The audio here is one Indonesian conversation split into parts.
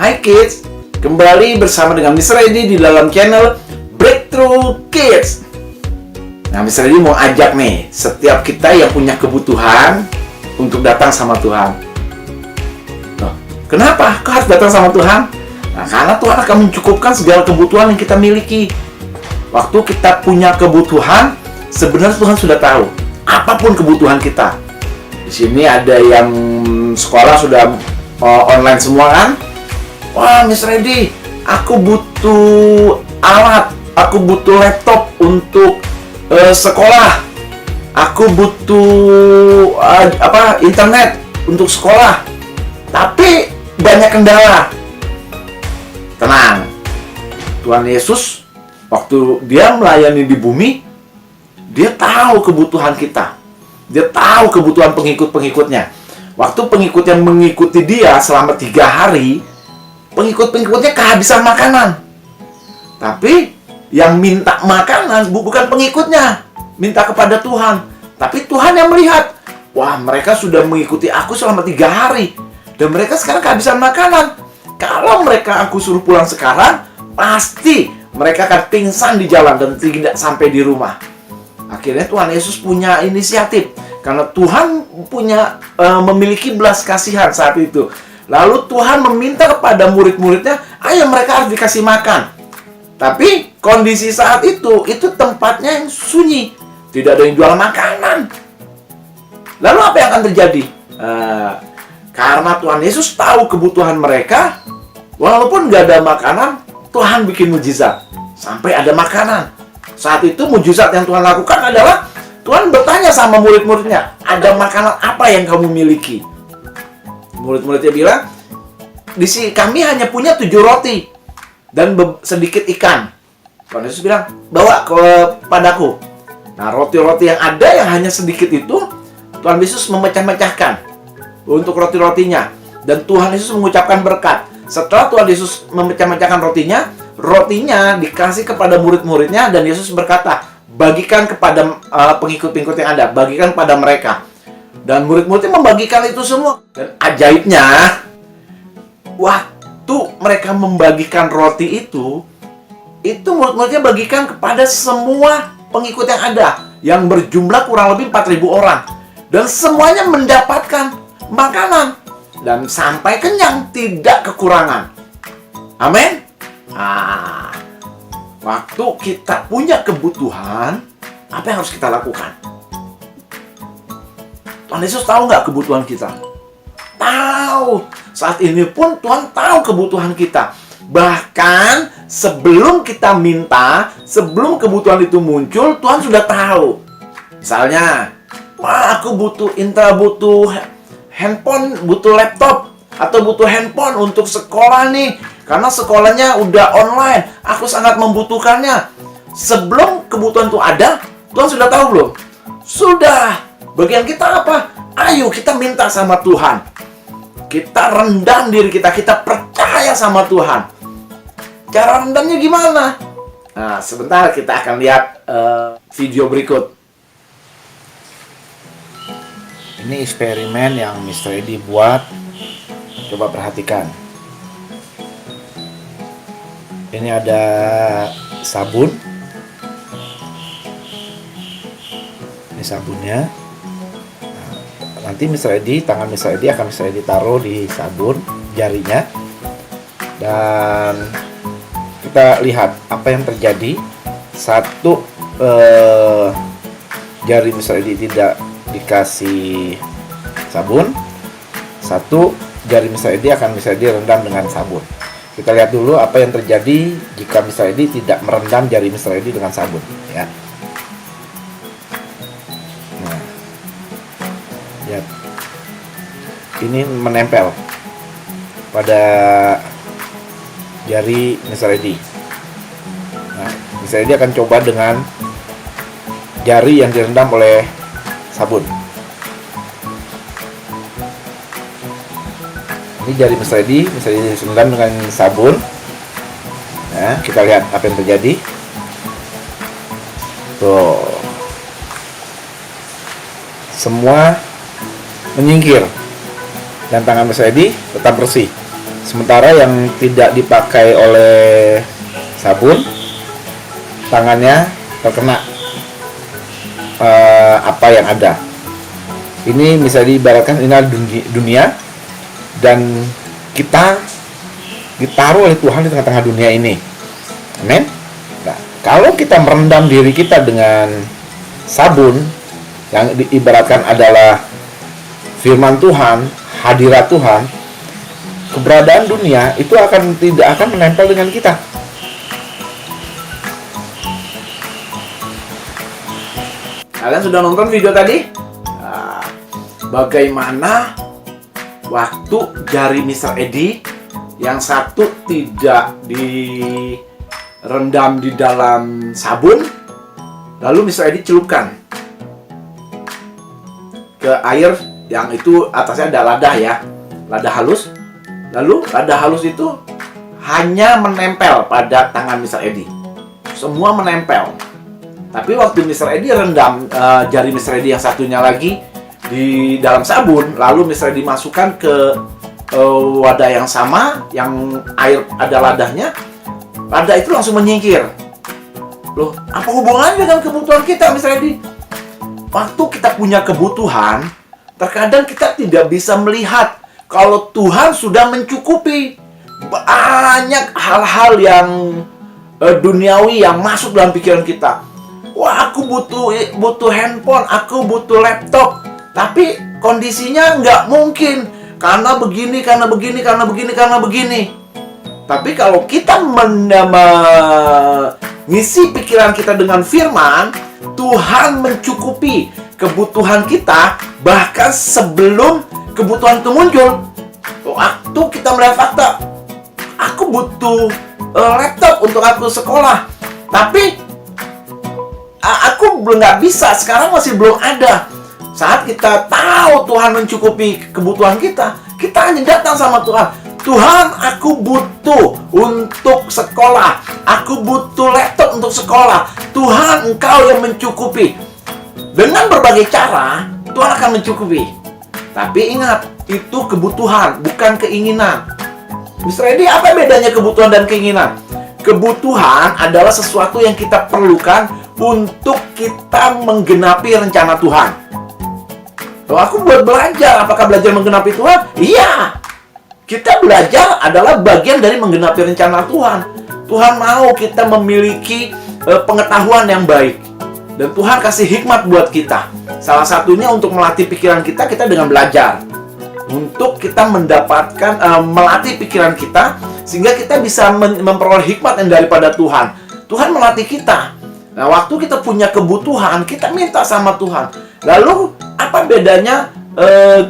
Hai kids, kembali bersama dengan Mr. Edi di dalam channel Breakthrough Kids. Nah, Mr. Edi mau ajak nih setiap kita yang punya kebutuhan untuk datang sama Tuhan. Loh, kenapa kau harus datang sama Tuhan? Nah, karena Tuhan akan mencukupkan segala kebutuhan yang kita miliki. Waktu kita punya kebutuhan, sebenarnya Tuhan sudah tahu apapun kebutuhan kita. Di sini ada yang sekolah sudah online semua kan? Wah, Mr. Edi, aku butuh alat, aku butuh laptop untuk sekolah. Aku butuh internet untuk sekolah. Tapi banyak kendala. Tenang. Tuhan Yesus waktu Dia melayani di bumi, Dia tahu kebutuhan kita. Dia tahu kebutuhan pengikut-pengikutnya. Waktu pengikut yang mengikuti Dia selama 3 hari, pengikut-pengikutnya kehabisan makanan. Tapi yang minta makanan bukan pengikutnya, minta kepada Tuhan. Tapi Tuhan yang melihat, wah, mereka sudah mengikuti aku selama 3 hari dan mereka sekarang kehabisan makanan. Kalau mereka aku suruh pulang sekarang, pasti mereka akan pingsan di jalan dan tidak sampai di rumah. Akhirnya Tuhan Yesus punya inisiatif, karena Tuhan memiliki belas kasihan saat itu. Lalu Tuhan meminta kepada murid-muridnya, ayo mereka harus dikasih makan. Tapi kondisi saat itu tempatnya yang sunyi. Tidak ada yang jual makanan. Lalu apa yang akan terjadi? Karena Tuhan Yesus tahu kebutuhan mereka, walaupun nggak ada makanan, Tuhan bikin mujizat. Sampai ada makanan. Saat itu mujizat yang Tuhan lakukan adalah, Tuhan bertanya sama murid-muridnya, ada makanan apa yang kamu miliki? Murid-muridnya bilang, di sini kami hanya punya 7 roti dan sedikit ikan. Tuhan Yesus bilang, bawa kepadaku. Nah, roti-roti yang ada yang hanya sedikit itu, Tuhan Yesus memecah-mecahkan untuk roti-rotinya. Dan Tuhan Yesus mengucapkan berkat. Setelah Tuhan Yesus memecah-mecahkan rotinya dikasih kepada murid-muridnya, dan Yesus berkata, bagikan kepada pengikut-pengikut yang ada, bagikan kepada mereka. Dan murid-muridnya membagikan itu semua. Dan ajaibnya, waktu mereka membagikan roti itu murid-muridnya bagikan kepada semua pengikut yang ada, yang berjumlah kurang lebih 4.000 orang. Dan semuanya mendapatkan makanan. Dan sampai kenyang, tidak kekurangan. Amin. Waktu kita punya kebutuhan, apa yang harus kita lakukan? Tuhan Yesus tahu nggak kebutuhan kita? Tahu. Saat ini pun Tuhan tahu kebutuhan kita. Bahkan sebelum kita minta, sebelum kebutuhan itu muncul, Tuhan sudah tahu. Misalnya, wah, aku butuh butuh handphone, butuh laptop, atau butuh handphone untuk sekolah nih, karena sekolahnya udah online. Aku sangat membutuhkannya. Sebelum kebutuhan itu ada, Tuhan sudah tahu belum? Sudah. Bagian kita apa? Ayo kita minta sama Tuhan. Kita rendam diri kita percaya sama Tuhan. Cara rendamnya gimana? Nah, sebentar kita akan lihat video berikut. Ini eksperimen yang Mr. Edi buat. Coba perhatikan. Ini ada sabun. Ini sabunnya. Nanti tangan Mr. Edi akan Mr. Edi taruh di sabun jarinya. Dan kita lihat apa yang terjadi. Satu jari Mr. Edi tidak dikasih sabun. Satu jari Mr. Edi akan Mr. Edi rendam dengan sabun. Kita lihat dulu apa yang terjadi jika Mr. Edi tidak merendam jari Mr. Edi dengan sabun, ya. Nah, lihat. Ini menempel pada jari Mr. Edi. Nah, Mr. Edi akan coba dengan jari yang direndam oleh sabun. Ini jari Mr. Edi direndam dengan sabun. Nah, kita lihat apa yang terjadi. Tuh. Semua menyingkir. Dan tangan Mr. Edi tetap bersih. Sementara yang tidak dipakai oleh sabun, tangannya terkena apa yang ada. Ini bisa diibaratkan ini dunia, dan kita ditaruh oleh Tuhan di tengah-tengah dunia ini. Amin. Nah, kalau kita merendam diri kita dengan sabun yang diibaratkan adalah firman Tuhan, hadirat Tuhan, keberadaan dunia itu tidak akan menempel dengan kita. Kalian sudah nonton video tadi? Nah, bagaimana waktu jari Mr. Edi yang satu tidak direndam di dalam sabun, lalu Mr. Edi celupkan ke air yang itu atasnya ada lada ya, lada halus. Lalu lada halus itu hanya menempel pada tangan Mr. Edi, semua menempel. Tapi waktu Mr. Edi rendam jari Mr. Edi yang satunya lagi di dalam sabun, lalu Mr. Edi masukkan ke wadah yang sama, yang air ada ladanya, lada itu langsung menyingkir. Loh, apa hubungannya dengan kebutuhan kita, Mr. Edi? Waktu kita punya kebutuhan, terkadang kita tidak bisa melihat kalau Tuhan sudah mencukupi. Banyak hal-hal yang duniawi yang masuk dalam pikiran kita. Wah, aku butuh handphone, aku butuh laptop. Tapi kondisinya nggak mungkin. Karena begini, karena begini, karena begini, karena begini. Tapi kalau kita mengisi pikiran kita dengan firman, Tuhan mencukupi kebutuhan kita bahkan sebelum kebutuhan itu muncul. Waktu kita melihat fakta, aku butuh laptop untuk aku sekolah, tapi aku belum, nggak bisa, sekarang masih belum ada. Saat kita tahu Tuhan mencukupi kebutuhan kita, kita hanya datang sama Tuhan. Tuhan, aku butuh untuk sekolah, aku butuh laptop untuk sekolah. Tuhan, Engkau yang mencukupi. Dengan berbagai cara, Tuhan akan mencukupi. Tapi ingat, itu kebutuhan, bukan keinginan. Mr. Edi, apa bedanya kebutuhan dan keinginan? Kebutuhan adalah sesuatu yang kita perlukan untuk kita menggenapi rencana Tuhan. Kalau aku buat belajar, apakah belajar menggenapi Tuhan? Iya. Kita belajar adalah bagian dari menggenapi rencana Tuhan. Tuhan mau kita memiliki pengetahuan yang baik. Dan Tuhan kasih hikmat buat kita. Salah satunya untuk melatih pikiran kita dengan belajar. Untuk kita mendapatkan, melatih pikiran kita, sehingga kita bisa memperoleh hikmat yang daripada Tuhan. Tuhan melatih kita. Nah, waktu kita punya kebutuhan, kita minta sama Tuhan. Lalu, apa bedanya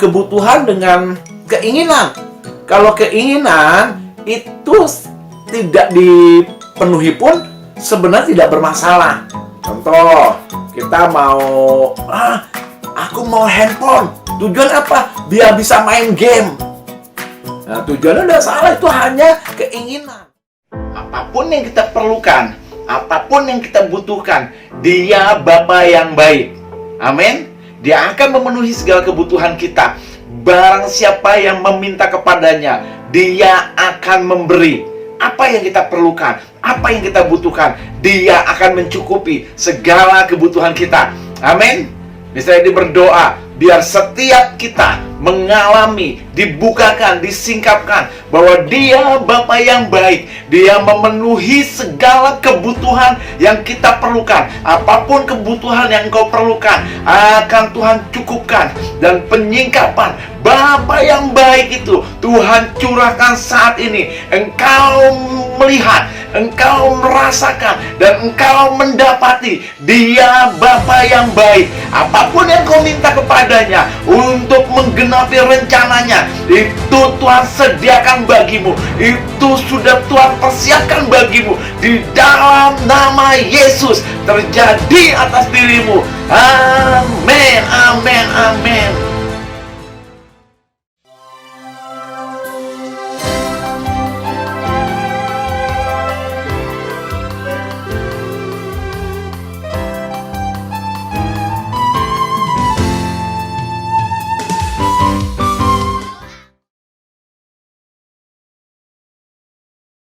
kebutuhan dengan keinginan? Kalau keinginan itu tidak dipenuhi pun sebenarnya tidak bermasalah. Contoh, kita mau, aku mau handphone. Tujuan apa? Biar bisa main game. Nah, tujuannya udah salah, itu hanya keinginan. Apapun yang kita perlukan, apapun yang kita butuhkan, Dia Bapa yang baik. Amin. Dia akan memenuhi segala kebutuhan kita. Barang siapa yang meminta kepadanya, Dia akan memberi. Apa yang kita perlukan, apa yang kita butuhkan, Dia akan mencukupi segala kebutuhan kita. Amin. Misalnya dia berdoa, biar setiap kita mengalami, dibukakan, disingkapkan bahwa Dia Bapa yang baik. Dia memenuhi segala kebutuhan yang kita perlukan. Apapun kebutuhan yang engkau perlukan, akan Tuhan cukupkan. Dan penyingkapan Bapa yang baik itu Tuhan curahkan saat ini. Engkau melihat, engkau merasakan, dan engkau mendapati Dia Bapa yang baik. Apapun yang kau minta kepadanya untuk menggenapi rencananya, itu Tuhan sediakan bagimu. Itu sudah Tuhan persiapkan bagimu. Di dalam nama Yesus terjadi atas dirimu. Amin, amin, amin.